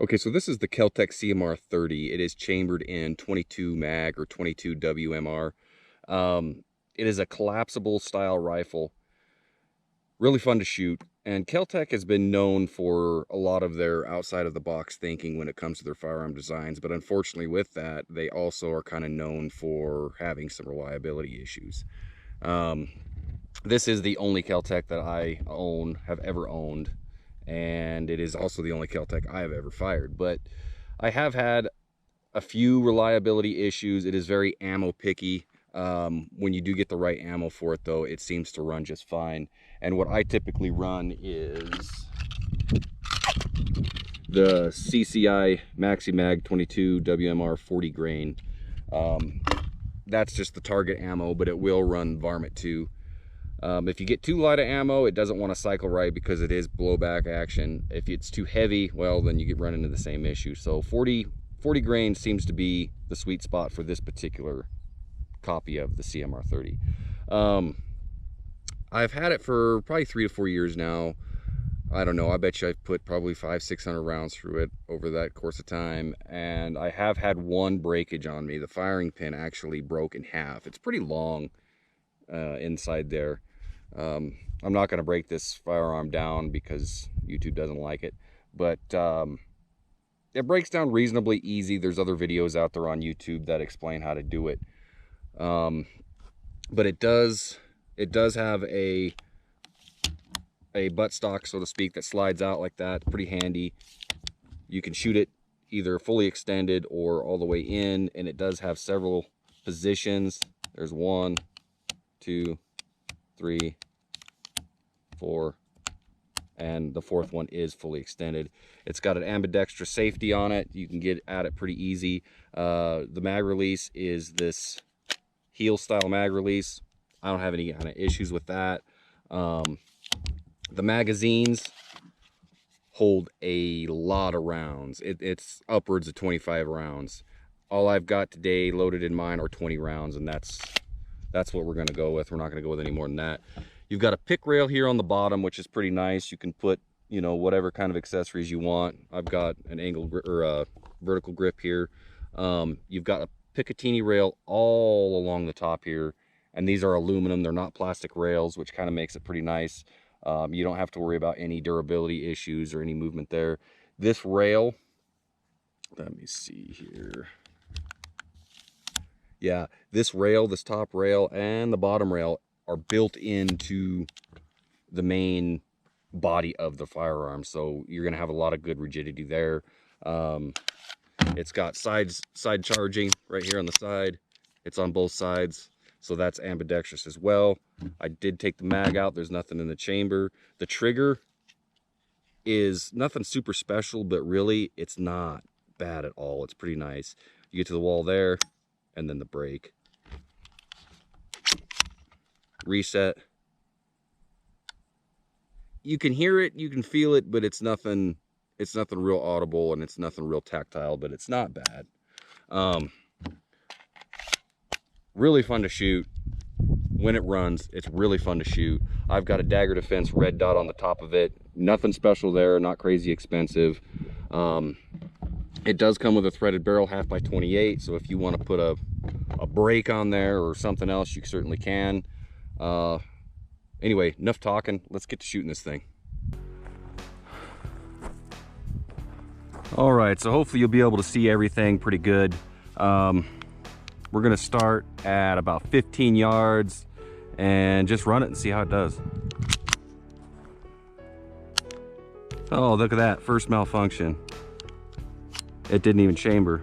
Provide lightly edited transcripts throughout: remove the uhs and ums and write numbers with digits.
Okay, so this is the Keltec CMR30. It is chambered in 22 mag or 22 WMR. It is a collapsible style rifle. Really fun to shoot. And Keltec has been known for a lot of their outside of the box thinking when it comes to their firearm designs. But unfortunately with that, they also are kind of known for having some reliability issues. This is the only Keltec that I have ever owned. And it is also the only Keltec I have ever fired. But I have had a few reliability issues. It is very ammo picky. When you do get the right ammo for it though, it seems to run just fine. And what I typically run is the CCI Maxi Mag 22 WMR 40 grain. That's just the target ammo, but it will run varmint too. If you get too light of ammo, it doesn't want to cycle right because it is blowback action. If it's too heavy, well, then you get run into the same issue. So 40 grain seems to be the sweet spot for this particular copy of the CMR30. I've had it for probably 3 to 4 years now. I don't know, I bet you I've put probably 500-600 rounds through it over that course of time, and I have had one breakage on me. The firing pin actually broke in half. It's pretty long inside there. I'm not going to break this firearm down because YouTube doesn't like it, but it breaks down reasonably easy. There's other videos out there on YouTube that explain how to do it. But it does have a buttstock, so to speak, that slides out like that. Pretty handy. You can shoot it either fully extended or all the way in, and it does have several positions. There's 1, 2, 3, 4, and the 4th one is fully extended. It's got an ambidextrous safety on it. You can get at it pretty easy. The mag release is this heel style mag release. I don't have any kind of issues with that. The magazines hold a lot of rounds. It's upwards of 25 rounds. All I've got today loaded in mine are 20 rounds, and that's what we're going to go with. We're not going to go with any more than that. You've got a pick rail here on the bottom, which is pretty nice. You can put, you know, whatever kind of accessories you want. I've got an angle or a vertical grip here. You've got a Picatinny rail all along the top here, and these are aluminum. They're not plastic rails, which kind of makes it pretty nice. You don't have to worry about any durability issues or any movement there. This rail, let me see here. Yeah, this rail, this top rail and the bottom rail are built into the main body of the firearm, so you're going to have a lot of good rigidity there. It's got side charging right here on the side. It's on both sides, so that's ambidextrous as well. I did take the mag out. There's nothing in the chamber. The trigger is nothing super special, but really it's not bad at all. It's pretty nice. You get to the wall there, and then the brake. Reset. You can hear it, you can feel it, but it's nothing real audible, and it's nothing real tactile, but it's not bad. Really fun to shoot. When it runs, it's really fun to shoot. I've got a Dagger Defense red dot on the top of it. Nothing special there, not crazy expensive. It does come with a threaded barrel 1/2x28, so if you want to put a brake on there or something else, you certainly can. Anyway, enough talking. Let's get to shooting this thing. All right, so hopefully you'll be able to see everything pretty good. We're gonna start at about 15 yards and just run it and see how it does. Oh, look at that, first malfunction. It didn't even chamber.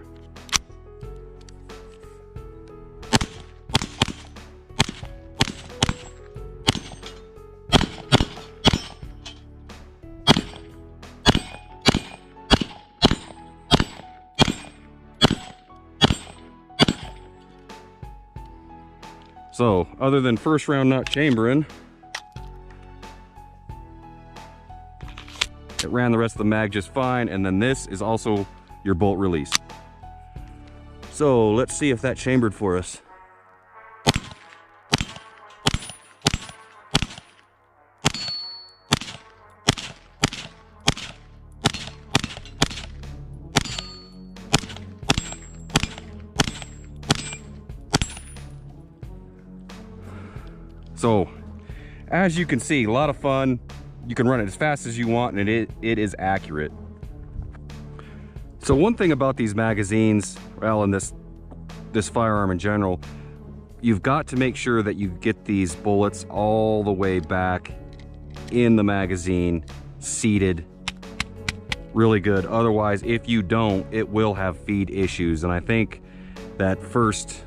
So, other than first round not chambering, it ran the rest of the mag just fine, and then this is also your bolt release. So, let's see if that chambered for us. So as you can see, a lot of fun. You can run it as fast as you want, and it is accurate. So one thing about these magazines, well, and this firearm in general, you've got to make sure that you get these bullets all the way back in the magazine, seated really good. Otherwise, if you don't, it will have feed issues. And I think that first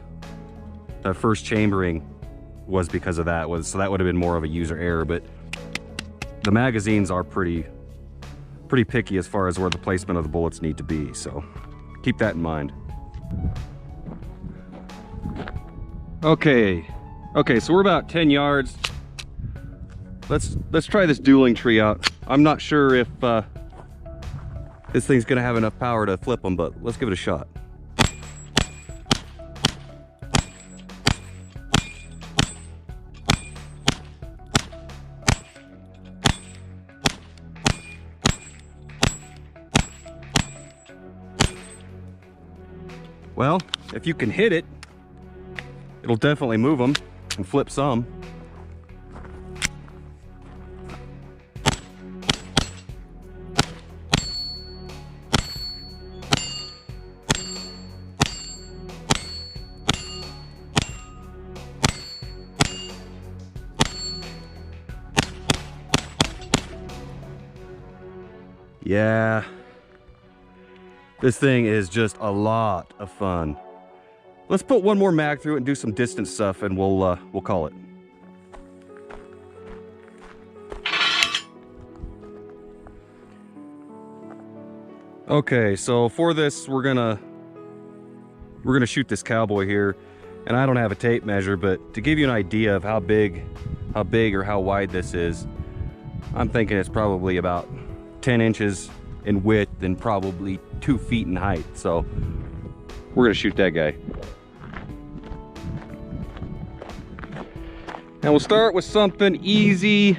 chambering was because of that. So that would have been more of a user error. But the magazines are pretty picky as far as where the placement of the bullets need to be. So keep that in mind. Okay, so we're about 10 yards. Let's try this dueling tree out. I'm not sure if this thing's gonna have enough power to flip them, but let's give it a shot. Well, if you can hit it, it'll definitely move them and flip some. Yeah, this thing is just a lot of fun. Let's put one more mag through it and do some distance stuff, and we'll call it. Okay, so for this, we're gonna shoot this cowboy here, and I don't have a tape measure, but to give you an idea of how big or how wide this is, I'm thinking it's probably about 10 inches in width and probably 2 feet in height. So we're gonna shoot that guy. And we'll start with something easy.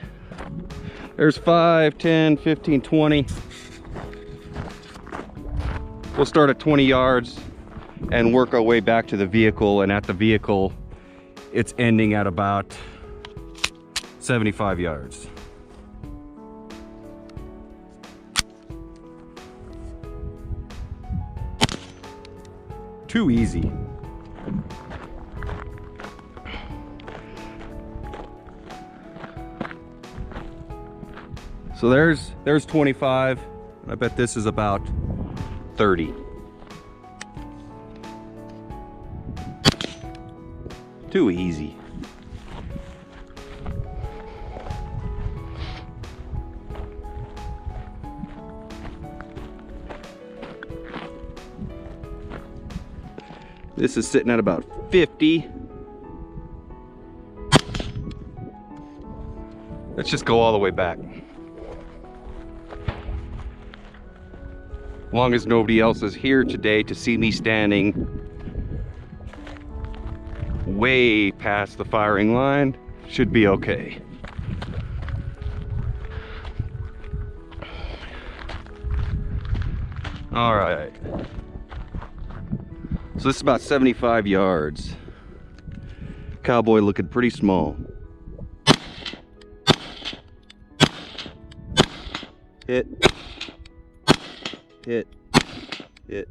There's 5, 10, 15, 20. We'll start at 20 yards and work our way back to the vehicle. And at the vehicle, it's ending at about 75 yards. Too easy. So there's 25, and I bet this is about 30. Too easy. This is sitting at about 50. Let's just go all the way back. As long as nobody else is here today to see me standing way past the firing line, should be okay. All right. So this is about 75 yards. Cowboy looking pretty small. Hit. Hit. Hit.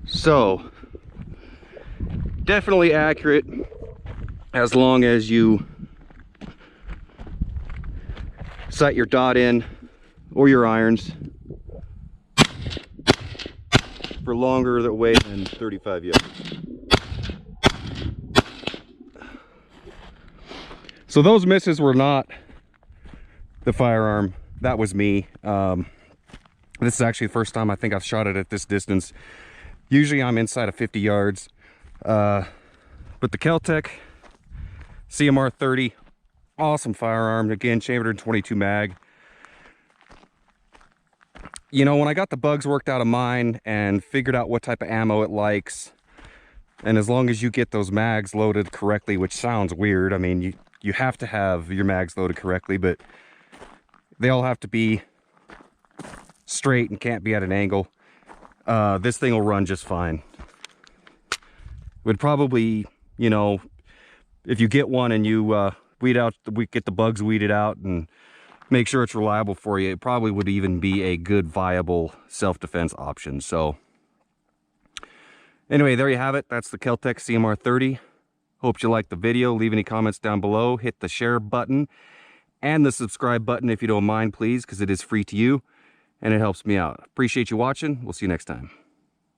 So, definitely accurate as long as you sight your dot in or your irons for longer away than 35 yards. So those misses were not the firearm, that was me. This is actually the first time I think I've shot it at this distance. Usually I'm inside of 50 yards. But the Keltec CMR30, awesome firearm. Again, chambered in .22 mag. You know, when I got the bugs worked out of mine and figured out what type of ammo it likes, and as long as you get those mags loaded correctly, which sounds weird, I mean, you have to have your mags loaded correctly, but they all have to be straight and can't be at an angle. This thing will run just fine. would probably, you know, if you get one and you get the bugs weeded out and make sure it's reliable for you, it probably would even be a good viable self-defense option. So anyway, there you have it. That's the Keltec CMR30. Hope you liked the video. Leave any comments down below. Hit the share button and the subscribe button if you don't mind, please, because it is free to you and it helps me out. Appreciate you watching. We'll see you next time.